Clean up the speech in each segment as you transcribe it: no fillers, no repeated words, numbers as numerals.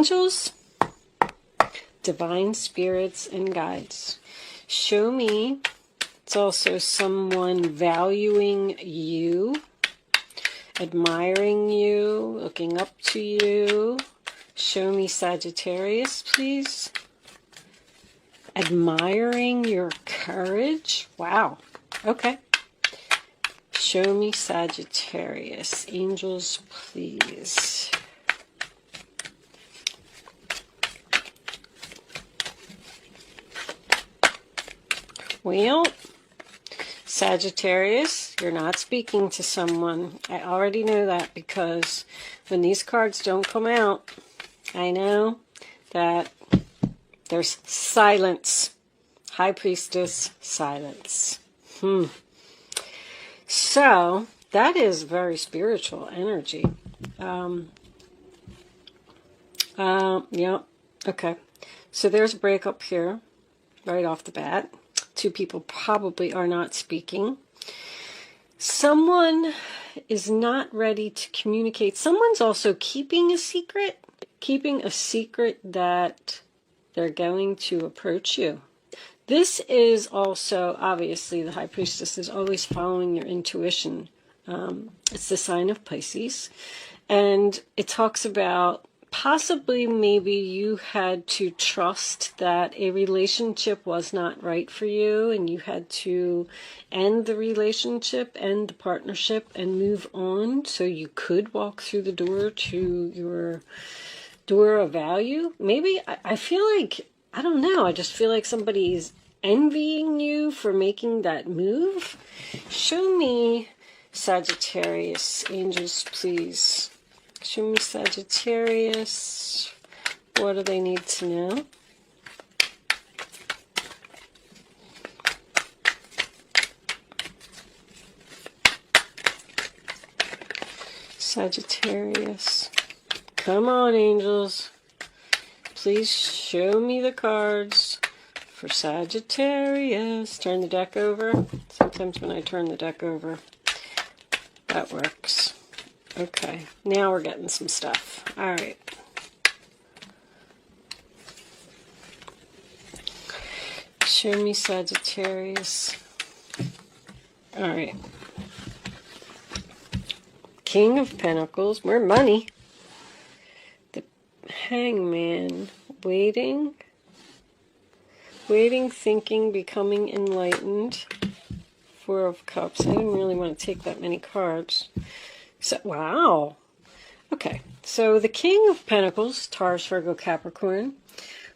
Angels, divine spirits, and guides. Show me. It's also someone valuing you, admiring you, looking up to you. Show me Sagittarius, please. Admiring your courage. Wow. Okay. Show me Sagittarius. Angels, please. Well, Sagittarius, you're not speaking to someone. I already know that because when these cards don't come out, I know that there's silence. High Priestess, silence. So, that is very spiritual energy. Yeah, okay. So there's a breakup here, right off the bat. Two people probably are not speaking. Someone is not ready to communicate. Someone's also keeping a secret that they're going to approach you. This is also, obviously, the High Priestess is always following your intuition. It's the sign of Pisces. And it talks about possibly maybe you had to trust that a relationship was not right for you and you had to end the relationship, end the partnership, and move on so you could walk through the door to your door of value. Maybe, I feel like, I don't know, I just feel like somebody's envying you for making that move. Show me Sagittarius. Angels, please. Show me Sagittarius. What do they need to know? Sagittarius. Come on, angels. Please show me the cards for Sagittarius. Turn the deck over. Sometimes when I turn the deck over, that works. Okay, now we're getting some stuff. All right. Show me Sagittarius. All right. King of Pentacles. More money. The Hangman. Waiting. Waiting, thinking, becoming enlightened. Four of Cups. I didn't really want to take that many cards. So, wow. Okay, so the King of Pentacles, Taurus, Virgo, Capricorn,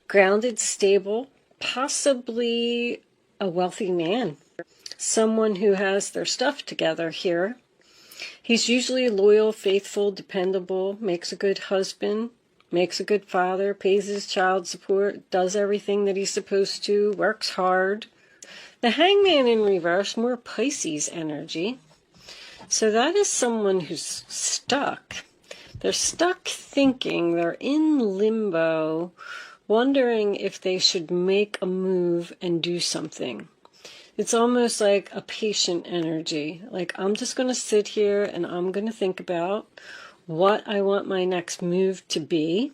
grounded, stable, possibly a wealthy man, someone who has their stuff together here. He's usually loyal, faithful, dependable, makes a good husband, makes a good father, pays his child support, does everything that he's supposed to, works hard. The Hangman in reverse, more Pisces energy. So that is someone who's stuck. They're stuck thinking, they're in limbo, wondering if they should make a move and do something. It's almost like a patient energy. Like, I'm just going to sit here and I'm going to think about what I want my next move to be.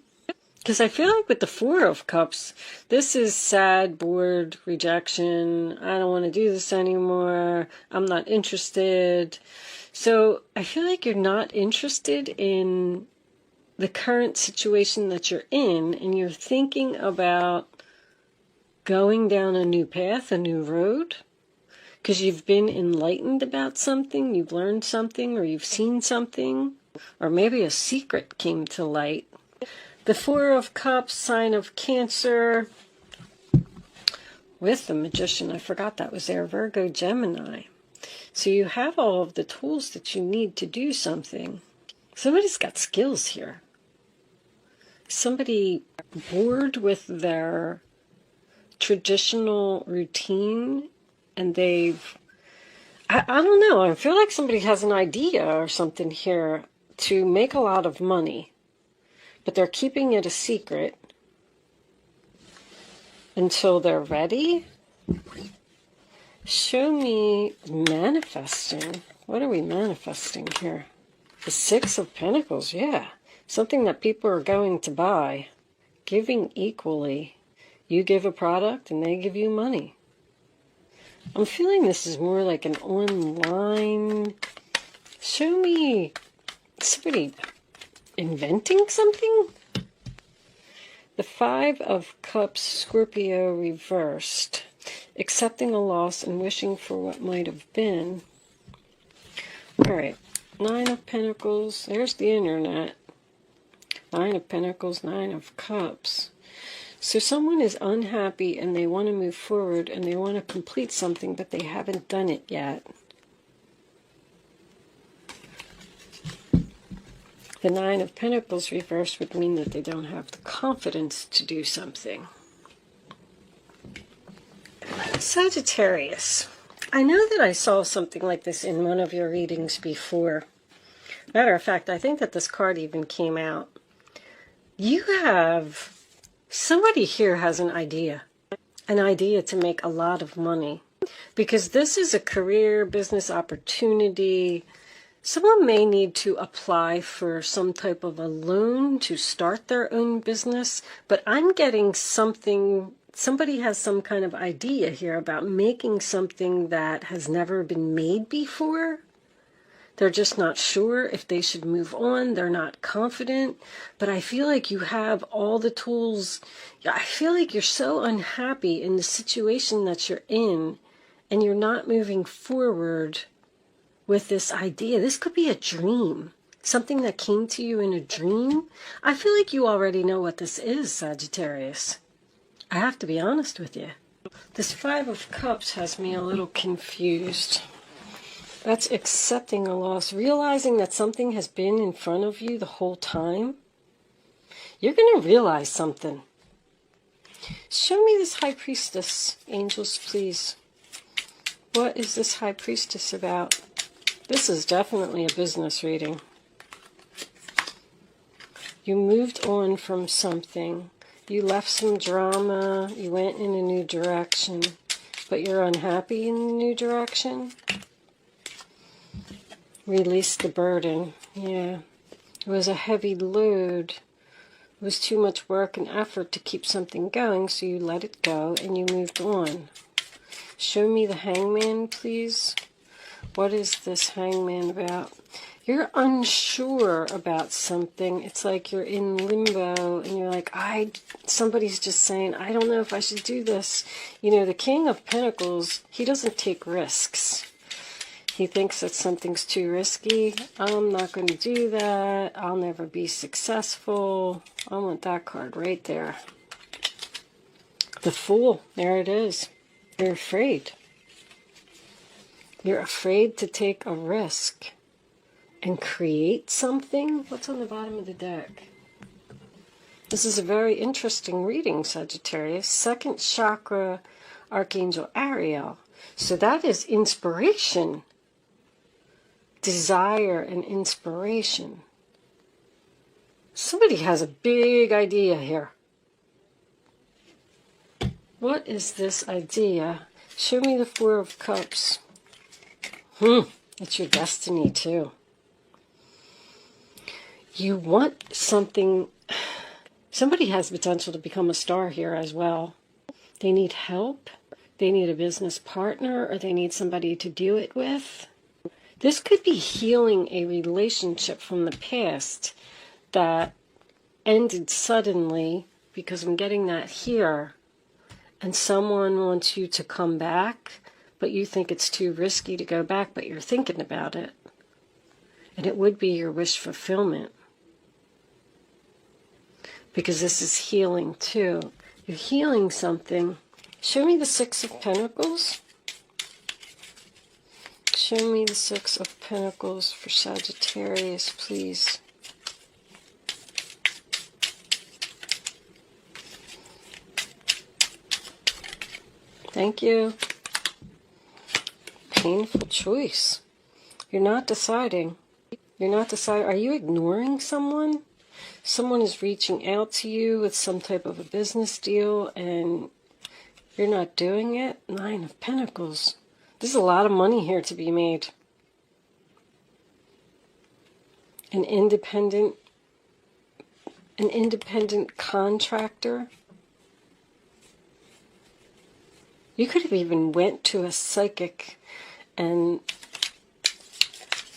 Because I feel like with the Four of Cups, this is sad, bored, rejection. I don't want to do this anymore. I'm not interested. So I feel like you're not interested in the current situation that you're in, and you're thinking about going down a new path, a new road, because you've been enlightened about something, you've learned something, or you've seen something, or maybe a secret came to light. The Four of Cups, sign of Cancer, with the Magician. I forgot that was there. Virgo, Gemini. So you have all of the tools that you need to do something. Somebody's got skills here. Somebody bored with their traditional routine, and they've, I don't know, I feel like somebody has an idea or something here to make a lot of money, but they're keeping it a secret until they're ready. Show me manifesting. What are we manifesting here? The Six of Pentacles, yeah. Something that people are going to buy. giving equally. You give a product and they give you money. I'm feeling this is more like an online. Show me somebody inventing something. The Five of Cups, Scorpio reversed. Accepting a loss and wishing for what might have been. All right. Nine of Pentacles. There's the internet. Nine of Pentacles, Nine of Cups. So someone is unhappy and they want to move forward and they want to complete something, but they haven't done it yet. The Nine of Pentacles reversed would mean that they don't have the confidence to do something. Sagittarius. I know that I saw something like this in one of your readings before. Matter of fact, I think that this card even came out. You have... Somebody here has an idea to make a lot of money, because this is a career, business opportunity. Someone may need to apply for some type of a loan to start their own business, but I'm getting something, somebody has some kind of idea here about making something that has never been made before. They're just not sure if they should move on. They're not confident. But I feel like you have all the tools. I feel like you're so unhappy in the situation that you're in, and you're not moving forward with this idea. This could be a dream. Something that came to you in a dream. I feel like you already know what this is, Sagittarius. I have to be honest with you. This Five of Cups has me a little confused. That's accepting a loss, realizing that something has been in front of you the whole time. You're going to realize something. Show me this High Priestess, angels, please. What is this High Priestess about? This is definitely a business reading. You moved on from something. You left some drama. You went in a new direction. But you're unhappy in the new direction. Release the burden. Yeah. It was a heavy load. It was too much work and effort to keep something going, so you let it go and you moved on. Show me the Hangman, please. What is this Hangman about? You're unsure about something. It's like you're in limbo and you're like, somebody's just saying, I don't know if I should do this. You know, the King of Pentacles, he doesn't take risks. He thinks that something's too risky. I'm not going to do that. I'll never be successful. I want that card right there. The Fool. There it is. You're afraid. You're afraid to take a risk and create something. What's on the bottom of the deck? This is a very interesting reading, Sagittarius. Second chakra, Archangel Ariel. So that is inspiration. Desire and inspiration. Somebody has a big idea here. What is this idea? Show me the Four of Cups. It's your destiny too. You want something. Somebody has potential to become a star here as well. They need help. They need a business partner, or they need somebody to do it with. This could be healing a relationship from the past that ended suddenly, because I'm getting that here, and someone wants you to come back, but you think it's too risky to go back, but you're thinking about it. And it would be your wish fulfillment, because this is healing too. You're healing something. Show me the Six of Pentacles. Show me the Six of Pentacles for Sagittarius, please. Thank you. Painful choice. You're not deciding. You're not deciding. Are you ignoring someone? Someone is reaching out to you with some type of a business deal and you're not doing it? Nine of Pentacles. There's a lot of money here to be made. An independent an independent contractor. You could have even went to a psychic and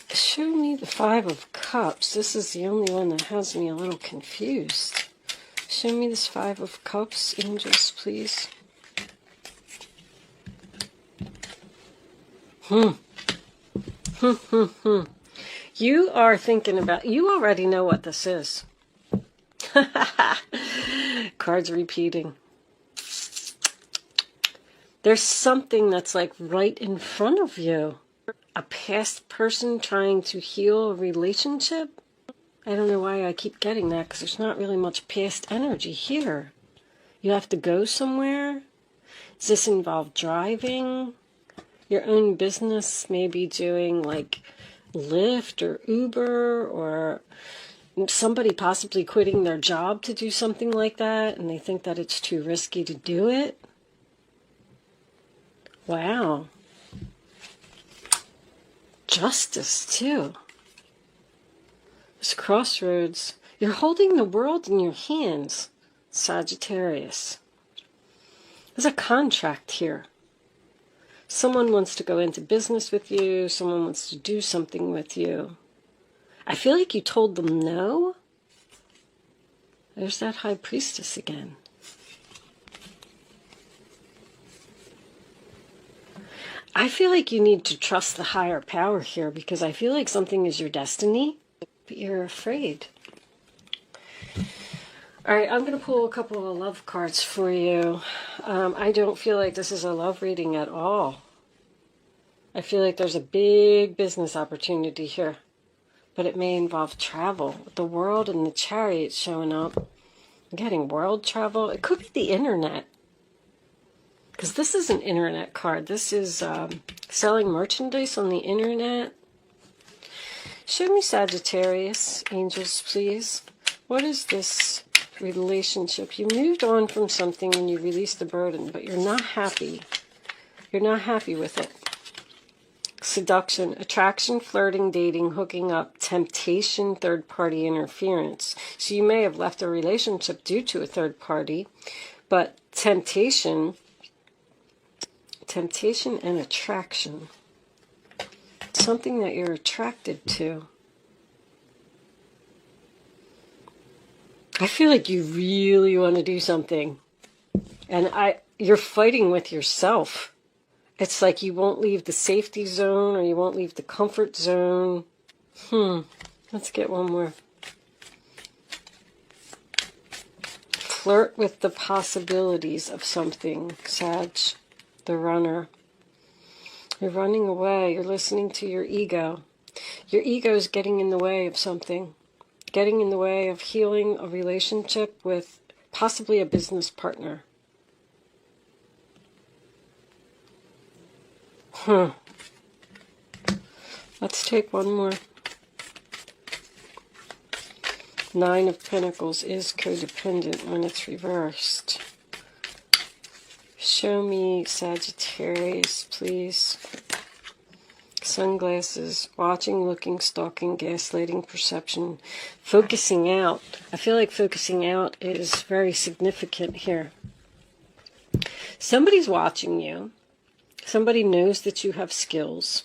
show me the Five of Cups. This is the only one that has me a little confused. Show me this Five of Cups, angels, please. You are thinking about, you already know what this is. Cards repeating. There's something that's like right in front of you. A past person trying to heal a relationship. I don't know why I keep getting that, because there's not really much past energy here. You have to go somewhere. Does this involve driving? Your own business, maybe doing like Lyft or Uber, or somebody possibly quitting their job to do something like that, and they think that it's too risky to do it. Wow. Justice, too. This crossroads. You're holding the world in your hands, Sagittarius. There's a contract here. Someone wants to go into business with you. Someone wants to do something with you. I feel like you told them no. There's that High Priestess again. I feel like you need to trust the higher power here, because I feel like something is your destiny, but you're afraid. All right, I'm going to pull a couple of love cards for you. I don't feel like this is a love reading at all. I feel like there's a big business opportunity here, but it may involve travel. With the World and the Chariot showing up, I'm getting world travel. It could be the internet, because this is an internet card. This is selling merchandise on the internet. Show me, Sagittarius, angels, please. What is this relationship? You moved on from something and you released the burden, but you're not happy. You're not happy with it. Seduction, attraction, flirting, dating, hooking up, temptation, third-party interference. So you may have left a relationship due to a third party, but temptation and attraction. Something that you're attracted to. I feel like you really want to do something. And you're fighting with yourself. It's like you won't leave the safety zone, or you won't leave the comfort zone. Let's get one more. Flirt with the possibilities of something, Sag. The runner. You're running away. You're listening to your ego. Your ego is getting in the way of something. Getting in the way of healing a relationship with possibly a business partner. Let's take one more. Nine of Pentacles is codependent when it's reversed. Show me, Sagittarius, please. Sunglasses, watching, looking, stalking, gaslighting, perception, focusing out. I feel like focusing out is very significant here. Somebody's watching you. Somebody knows that you have skills.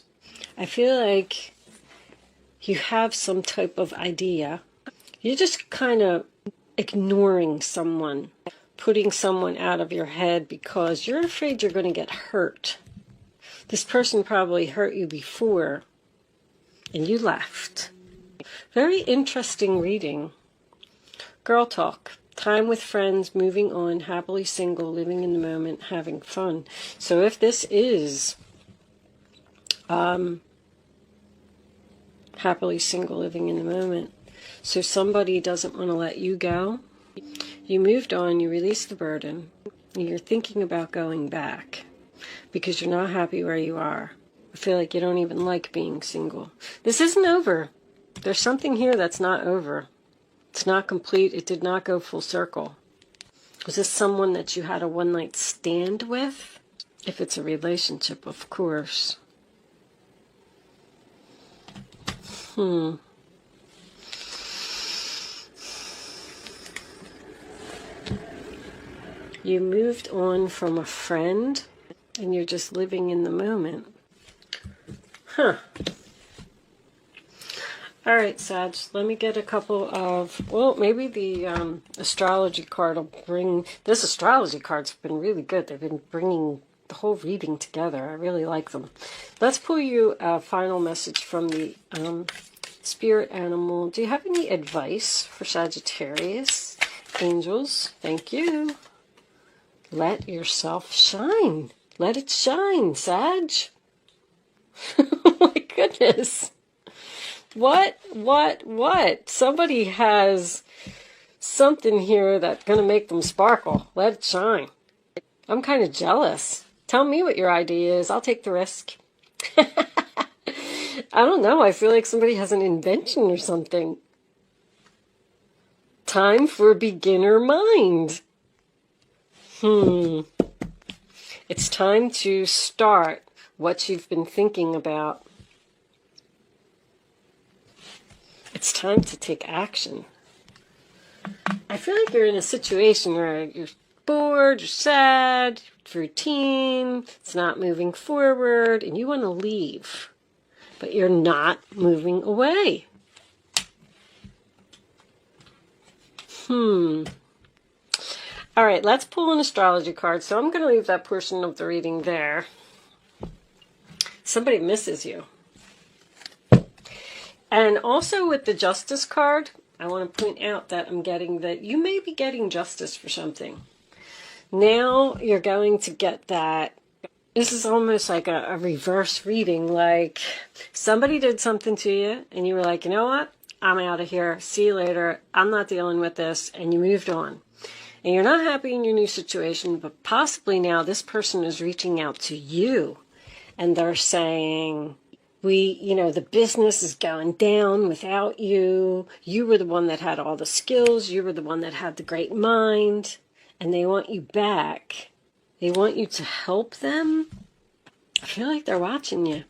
I feel like you have some type of idea. You're just kind of ignoring someone, putting someone out of your head because you're afraid you're going to get hurt. This person probably hurt you before, and you left. Very interesting reading. Girl talk. Time with friends, moving on, happily single, living in the moment, having fun. So if this is happily single, living in the moment, so somebody doesn't want to let you go, you moved on, you released the burden, and you're thinking about going back because you're not happy where you are. I feel like you don't even like being single. This isn't over. There's something here that's not over. It's not complete. It did not go full circle. Was this someone that you had a one-night stand with? If it's a relationship, of course. You moved on from a friend and you're just living in the moment. Huh. All right, Sag, let me get a couple of, well, maybe the astrology card will bring, this astrology card's been really good. They've been bringing the whole reading together. I really like them. Let's pull you a final message from the spirit animal. Do you have any advice for Sagittarius? Angels, thank you. Let yourself shine. Let it shine, Sag. Oh my goodness. What? Somebody has something here that's going to make them sparkle. Let it shine. I'm kind of jealous. Tell me what your idea is. I'll take the risk. I don't know. I feel like somebody has an invention or something. Time for beginner mind. It's time to start what you've been thinking about. It's time to take action. I feel like you're in a situation where you're bored, you're sad, it's routine, it's not moving forward, and you want to leave, but you're not moving away. All right, let's pull an astrology card. So I'm going to leave that portion of the reading there. Somebody misses you. And also with the Justice card, I want to point out that I'm getting that you may be getting justice for something. Now you're going to get that. This is almost like a reverse reading. Like somebody did something to you and you were like, you know what? I'm out of here. See you later. I'm not dealing with this. And you moved on. And you're not happy in your new situation, but possibly now this person is reaching out to you. And they're saying, the business is going down without you. You were the one that had all the skills. You were the one that had the great mind. And they want you back. They want you to help them. I feel like they're watching you.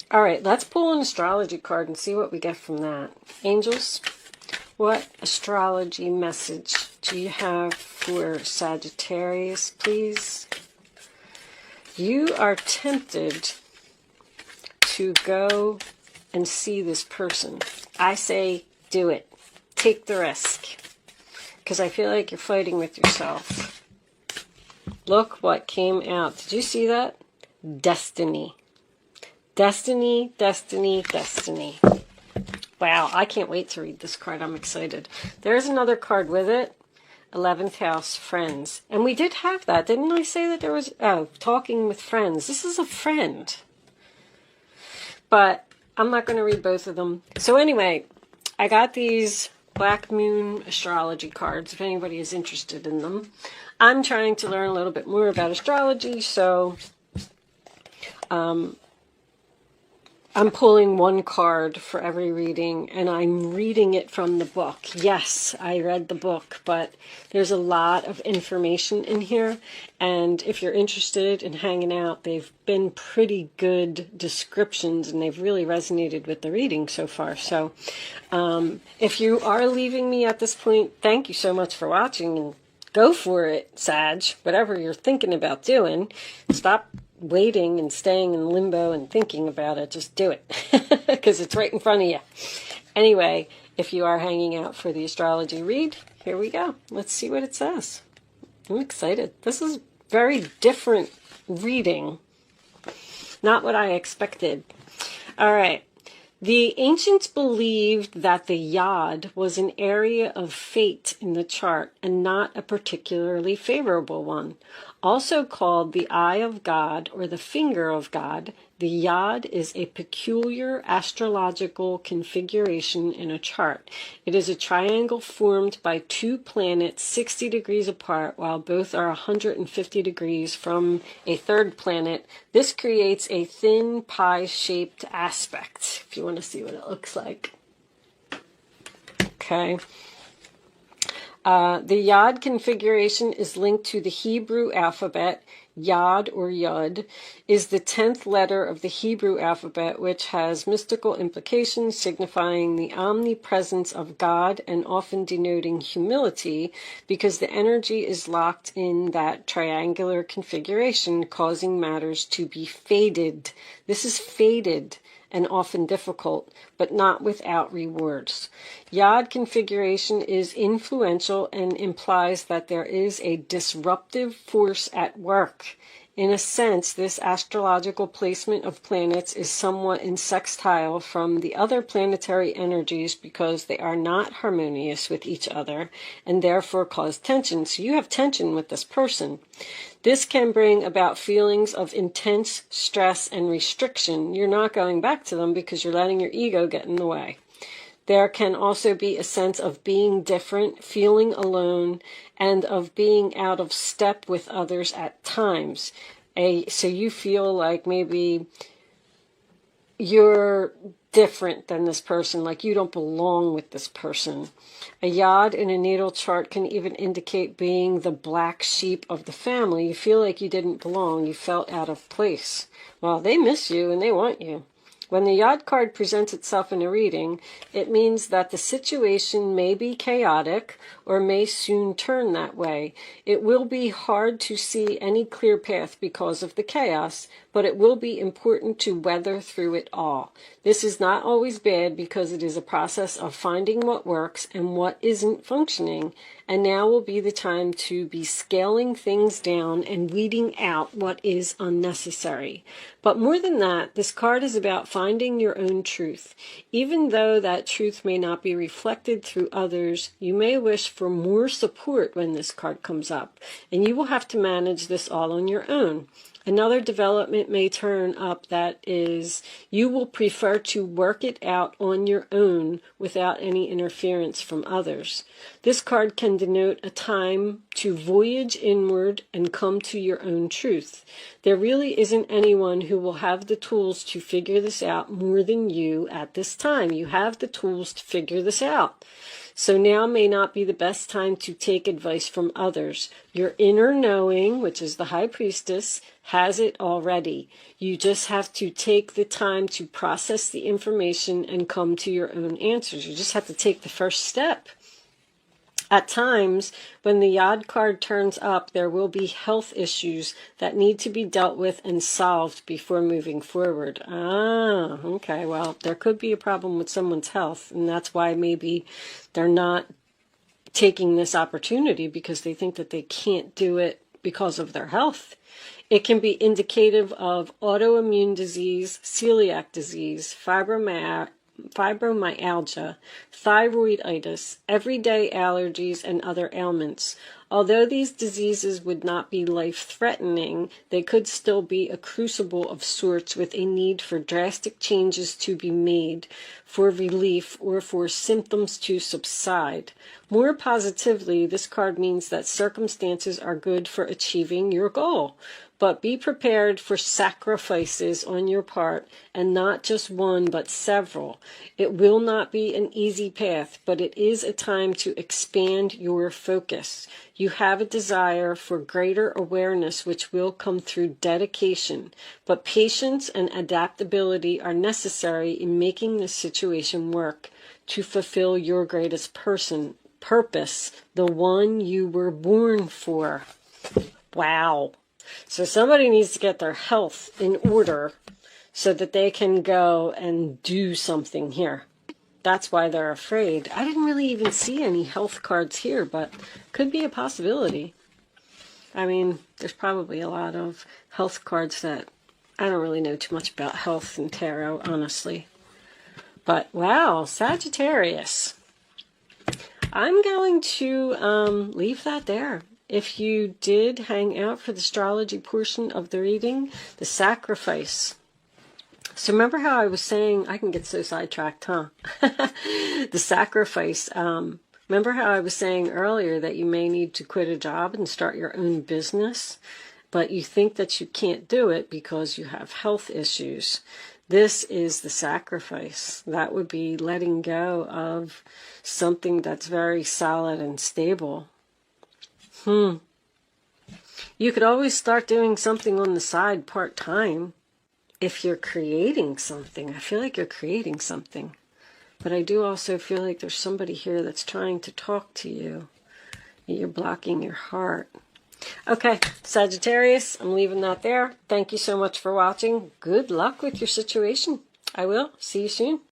All right, let's pull an astrology card and see what we get from that. Angels, what astrology message do you have for Sagittarius, please? You are tempted to go and see this person. I say do it. Take the risk. Because I feel like you're fighting with yourself. Look what came out. Did you see that? Destiny. Destiny, destiny, destiny. Wow, I can't wait to read this card. I'm excited. There's another card with it. 11th house, friends. And we did have that. Didn't I say that there was, talking with friends. This is a friend. But I'm not going to read both of them. So anyway, I got these Black Moon astrology cards, if anybody is interested in them. I'm trying to learn a little bit more about astrology, so I'm pulling one card for every reading, and I'm reading it from the book. Yes, I read the book, but there's a lot of information in here, and if you're interested in hanging out, they've been pretty good descriptions, and they've really resonated with the reading so far. So if you are leaving me at this point, thank you so much for watching, and go for it, Sag. Whatever you're thinking about doing, stop waiting and staying in limbo and thinking about it. Just do it because it's right in front of you. Anyway, if you are hanging out for the astrology read, here we go. Let's see what it says. I'm excited. This is very different reading. Not what I expected. All right. The ancients believed that the yod was an area of fate in the chart and not a particularly favorable one. Also called the eye of God or the finger of God, the yod is a peculiar astrological configuration in a chart. It is a triangle formed by two planets 60 degrees apart while both are 150 degrees from a third planet. This creates a thin pie-shaped aspect, if you want to see what it looks like. Okay. The Yod configuration is linked to the Hebrew alphabet. Yod or Yud is the 10th letter of the Hebrew alphabet, which has mystical implications signifying the omnipresence of God and often denoting humility because the energy is locked in that triangular configuration, causing matters to be fated. This is fated and often difficult, but not without rewards. Yod configuration is influential and implies that there is a disruptive force at work. In a sense, this astrological placement of planets is somewhat in sextile from the other planetary energies because they are not harmonious with each other and therefore cause tension. So you have tension with this person. This can bring about feelings of intense stress and restriction. You're not going back to them because you're letting your ego get in the way. There can also be a sense of being different, feeling alone, and of being out of step with others at times. So you feel like maybe you're different than this person, like you don't belong with this person. A Yod in a natal chart can even indicate being the black sheep of the family. You feel like you didn't belong, you felt out of place. Well, they miss you and they want you. When the Yod card presents itself in a reading, it means that the situation may be chaotic or may soon turn that way. It will be hard to see any clear path because of the chaos, but it will be important to weather through it all. This is not always bad because it is a process of finding what works and what isn't functioning, and now will be the time to be scaling things down and weeding out what is unnecessary. But more than that, this card is about finding your own truth. Even though that truth may not be reflected through others, you may wish for more support when this card comes up, and you will have to manage this all on your own. Another development may turn up that is, you will prefer to work it out on your own without any interference from others. This card can denote a time to voyage inward and come to your own truth. There really isn't anyone who will have the tools to figure this out more than you at this time. You have the tools to figure this out. So now may not be the best time to take advice from others. Your inner knowing, which is the High Priestess, has it already. You just have to take the time to process the information and come to your own answers. You just have to take the first step. At times, when the Yod card turns up, there will be health issues that need to be dealt with and solved before moving forward. Okay, well, there could be a problem with someone's health, and that's why maybe they're not taking this opportunity because they think that they can't do it because of their health. It can be indicative of autoimmune disease, celiac disease, fibromyalgia, thyroiditis, everyday allergies, and other ailments. Although these diseases would not be life-threatening, they could still be a crucible of sorts with a need for drastic changes to be made for relief or for symptoms to subside. More positively, this card means that circumstances are good for achieving your goal. But be prepared for sacrifices on your part, and not just one, but several. It will not be an easy path, but it is a time to expand your focus. You have a desire for greater awareness, which will come through dedication. But patience and adaptability are necessary in making this situation work to fulfill your greatest purpose, the one you were born for. Wow. So somebody needs to get their health in order so that they can go and do something here. That's why they're afraid. I didn't really even see any health cards here, but could be a possibility. I mean, there's probably a lot of health cards that I don't really know too much about health and tarot, honestly. But wow, Sagittarius. I'm going to leave that there. If you did hang out for the astrology portion of the reading, the sacrifice. So remember how I was saying, I can get so sidetracked, huh? The sacrifice. Remember how I was saying earlier that you may need to quit a job and start your own business, but you think that you can't do it because you have health issues. This is the sacrifice. That would be letting go of something that's very solid and stable. You could always start doing something on the side part-time if you're creating something. I feel like you're creating something. But I do also feel like there's somebody here that's trying to talk to you. You're blocking your heart. Okay, Sagittarius, I'm leaving that there. Thank you so much for watching. Good luck with your situation. I will. See you soon.